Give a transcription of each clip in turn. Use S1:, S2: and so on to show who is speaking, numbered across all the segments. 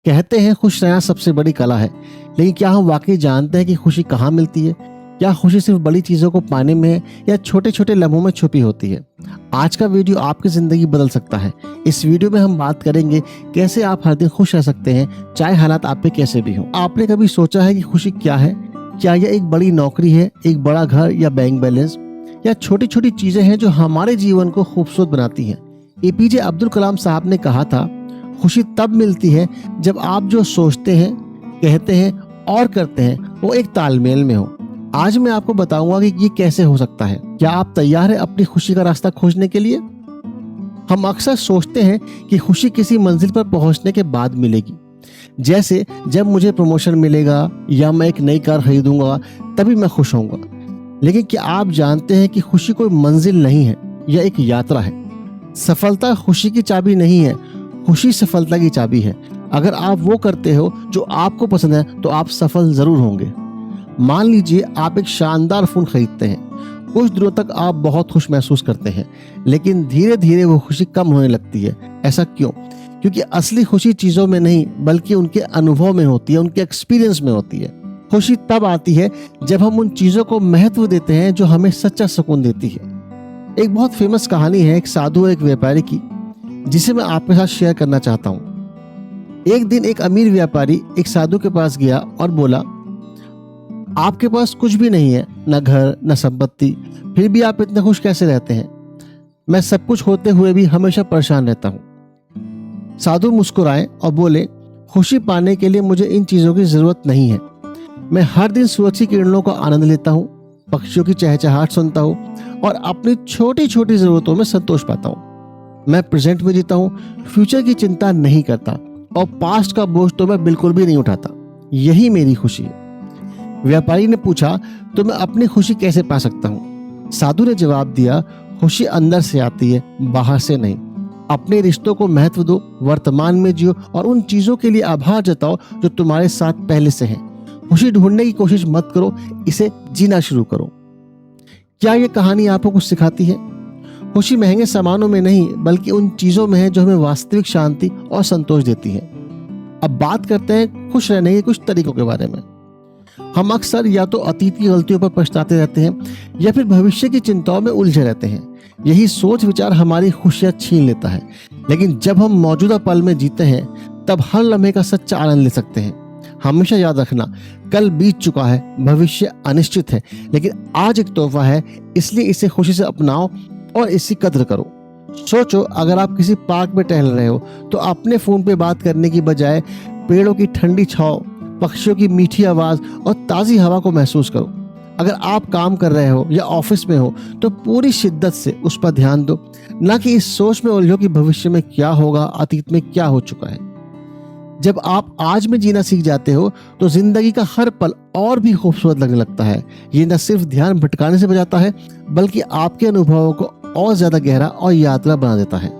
S1: कहते हैं खुश रहना सबसे बड़ी कला है, लेकिन क्या हम वाकई जानते हैं कि खुशी कहाँ मिलती है? क्या खुशी सिर्फ बड़ी चीज़ों को पाने में है या छोटे छोटे लम्हों में छुपी होती है? आज का वीडियो आपकी ज़िंदगी बदल सकता है। इस वीडियो में हम बात करेंगे कैसे आप हर दिन खुश रह सकते हैं, चाहे हालात आप पे कैसे भी हों। आपने कभी सोचा है कि खुशी क्या है? क्या यह एक बड़ी नौकरी है, एक बड़ा घर या बैंक बैलेंस, या छोटी छोटी चीज़ें हैं जो हमारे जीवन को खूबसूरत बनाती हैं? एपीजे अब्दुल कलाम साहब ने कहा था, खुशी तब मिलती है जब आप जो सोचते हैं, कहते हैं और करते हैं वो एक तालमेल में हो। आज मैं आपको बताऊंगा कि ये कैसे हो सकता है। क्या आप तैयार हैं अपनी खुशी का रास्ता खोजने के लिए? हम अक्सर सोचते हैं कि खुशी किसी मंजिल पर पहुंचने के बाद मिलेगी, जैसे जब मुझे प्रमोशन मिलेगा या मैं एक नई कार खरीदूंगा तभी मैं खुश होऊंगा। लेकिन क्या आप जानते हैं कि खुशी कोई मंजिल नहीं है, यह एक यात्रा है। सफलता खुशी की चाबी नहीं है, खुशी सफलता की चाबी है। अगर आप वो करते हो जो आपको पसंद है तो आप सफल जरूर होंगे। मान लीजिए आप एक शानदार फोन खरीदते हैं। कुछ दिनों तक आप बहुत खुश महसूस करते हैं, लेकिन धीरे धीरे वो खुशी कम होने लगती है। ऐसा क्यों? क्योंकि असली खुशी चीजों में नहीं बल्कि उनके अनुभव में होती है, उनके एक्सपीरियंस में होती है। खुशी तब आती है जब हम उन चीजों को महत्व देते हैं जो हमें सच्चा सुकून देती है। एक बहुत फेमस कहानी है एक साधु और एक व्यापारी की, जिसे मैं आपके साथ शेयर करना चाहता हूँ। एक दिन एक अमीर व्यापारी एक साधु के पास गया और बोला, आपके पास कुछ भी नहीं है, न घर न संपत्ति, फिर भी आप इतने खुश कैसे रहते हैं? मैं सब कुछ होते हुए भी हमेशा परेशान रहता हूँ। साधु मुस्कुराए और बोले, खुशी पाने के लिए मुझे इन चीजों की जरूरत नहीं है। मैं हर दिन सूरज की किरणों का आनंद लेता हूँ, पक्षियों की चहचहाहट सुनता हूँ और अपनी छोटी छोटी जरूरतों में संतोष पाता हूँ। मैं प्रेजेंट में जीता हूँ, फ्यूचर की चिंता नहीं करता और पास्ट का बोझ तो मैं बिल्कुल भी नहीं उठाता। यही मेरी खुशी है। व्यापारी ने पूछा, तो मैं अपनी खुशी कैसे पा सकता हूँ? साधु ने जवाब दिया, खुशी अंदर से आती है, बाहर से नहीं। अपने रिश्तों को महत्व दो, वर्तमान में जियो और उन चीजों के लिए आभार जताओ जो तुम्हारे साथ पहले से हैं। खुशी ढूंढने की कोशिश मत करो, इसे जीना शुरू करो। क्या ये कहानी आपको कुछ सिखाती है? खुशी महंगे सामानों में नहीं बल्कि उन चीजों में है जो हमें वास्तविक शांति और संतोष देती है। अब बात करते हैं खुश रहने के कुछ तरीकों के बारे में। हम अक्सर या तो अतीत की गलतियों पर पछताते रहते हैं या फिर भविष्य की चिंताओं में उलझे रहते हैं। यही सोच विचार हमारी खुशियां छीन लेता है। लेकिन जब हम मौजूदा पल में जीते हैं तब हर लम्हे का सच्चा आनंद ले सकते हैं। हमेशा याद रखना, कल बीत चुका है, भविष्य अनिश्चित है, लेकिन आज एक तोहफा है, इसलिए इसे खुशी से अपनाओ और इसकी कद्र करो। सोचो, अगर आप किसी पार्क में टहल रहे हो तो अपने फोन पे बात करने की बजाय पेड़ों की ठंडी छांव, पक्षियों की मीठी आवाज और ताजी हवा को महसूस करो। अगर आप काम कर रहे हो या ऑफिस में हो तो पूरी शिद्दत से उस पर ध्यान दो, न कि इस सोच में उलझो कि भविष्य में क्या होगा, अतीत में क्या हो चुका है। जब आप आज में जीना सीख जाते हो तो जिंदगी का हर पल और भी खूबसूरत लगने लगता है। ये न सिर्फ ध्यान भटकाने से बचाता है बल्कि आपके अनुभवों को और ज्यादा गहरा और यादगार बना देता है।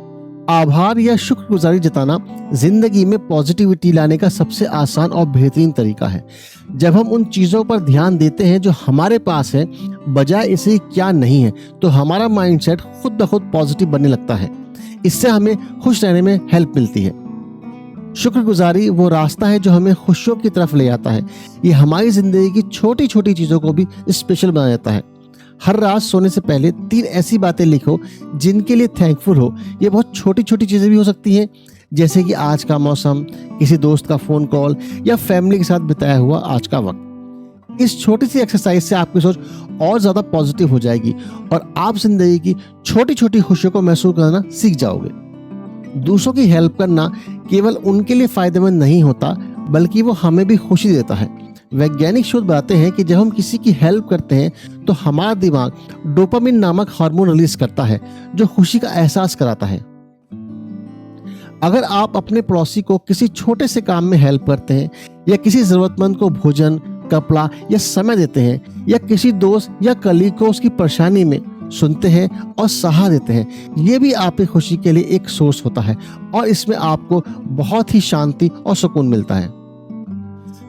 S1: आभार या शुक्रगुजारी जताना जिंदगी में पॉजिटिविटी लाने का सबसे आसान और बेहतरीन तरीका है। जब हम उन चीजों पर ध्यान देते हैं जो हमारे पास है बजाय इसे क्या नहीं है, तो हमारा माइंडसेट खुद ब खुद पॉजिटिव बनने लगता है। इससे हमें खुश रहने में हेल्प मिलती है। शुक्रगुजारी वो रास्ता है जो हमें खुशियों की तरफ ले आता है। ये हमारी जिंदगी की छोटी छोटी चीजों को भी स्पेशल बना देता है। हर रात सोने से पहले 3 ऐसी बातें लिखो जिनके लिए थैंकफुल हो। ये बहुत छोटी छोटी चीजें भी हो सकती हैं, जैसे कि आज का मौसम, किसी दोस्त का फोन कॉल या फैमिली के साथ बिताया हुआ आज का वक्त। इस छोटी सी एक्सरसाइज से आपकी सोच और ज्यादा पॉजिटिव हो जाएगी और आप जिंदगी की छोटी छोटी खुशियों को महसूस करना सीख जाओगे। दूसरों की हेल्प करना केवल उनके लिए फायदेमंद नहीं होता बल्कि वो हमें भी खुशी देता है। वैज्ञानिक शोध बताते हैं कि जब हम किसी की हेल्प करते हैं तो हमारा दिमाग डोपामिन नामक हार्मोन रिलीज करता है जो खुशी का एहसास कराता है। अगर आप अपने पड़ोसी को किसी छोटे से काम में हेल्प करते हैं या किसी जरूरतमंद को भोजन, कपड़ा या समय देते हैं या किसी दोस्त या कलीग को उसकी परेशानी में सुनते हैं और सहारा देते हैं, ये भी आपकी खुशी के लिए एक सोर्स होता है और इसमें आपको बहुत ही शांति और सुकून मिलता है।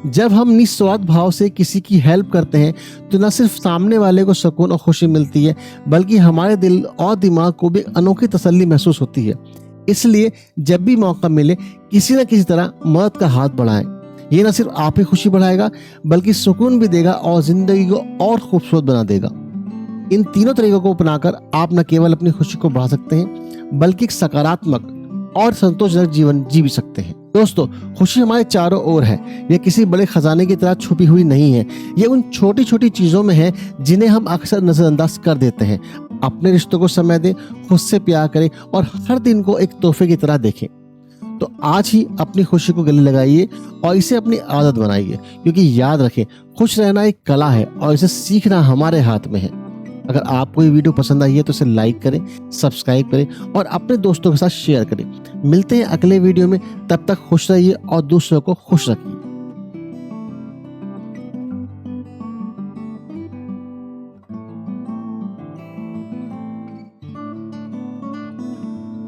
S1: जब हम निस्वार्थ भाव से किसी की हेल्प करते हैं तो न सिर्फ सामने वाले को सुकून और खुशी मिलती है बल्कि हमारे दिल और दिमाग को भी अनोखी तसल्ली महसूस होती है। इसलिए जब भी मौका मिले किसी न किसी तरह मदद का हाथ बढ़ाएं। ये न सिर्फ आप ही खुशी बढ़ाएगा बल्कि सुकून भी देगा और जिंदगी को और खूबसूरत बना देगा। इन तीनों तरीकों को अपनाकर आप न केवल अपनी खुशी को बढ़ा सकते हैं बल्कि एक सकारात्मक और संतोषजनक जीवन जी भी सकते हैं। दोस्तों, खुशी हमारे चारों ओर है। यह किसी बड़े खजाने की तरह छुपी हुई नहीं है। ये उन छोटी छोटी चीजों में है जिन्हें हम अक्सर नजरअंदाज कर देते हैं। अपने रिश्तों को समय दें, खुद से प्यार करें और हर दिन को एक तोहफे की तरह देखें। तो आज ही अपनी खुशी को गले लगाइए और इसे अपनी आदत बनाइए, क्योंकि याद रखें, खुश रहना एक कला है और इसे सीखना हमारे हाथ में है। अगर आपको ये वीडियो पसंद आई है तो इसे लाइक करें, सब्सक्राइब करें और अपने दोस्तों के साथ शेयर करें। मिलते हैं अगले वीडियो में, तब तक खुश रहिए और दूसरों को खुश रखिए।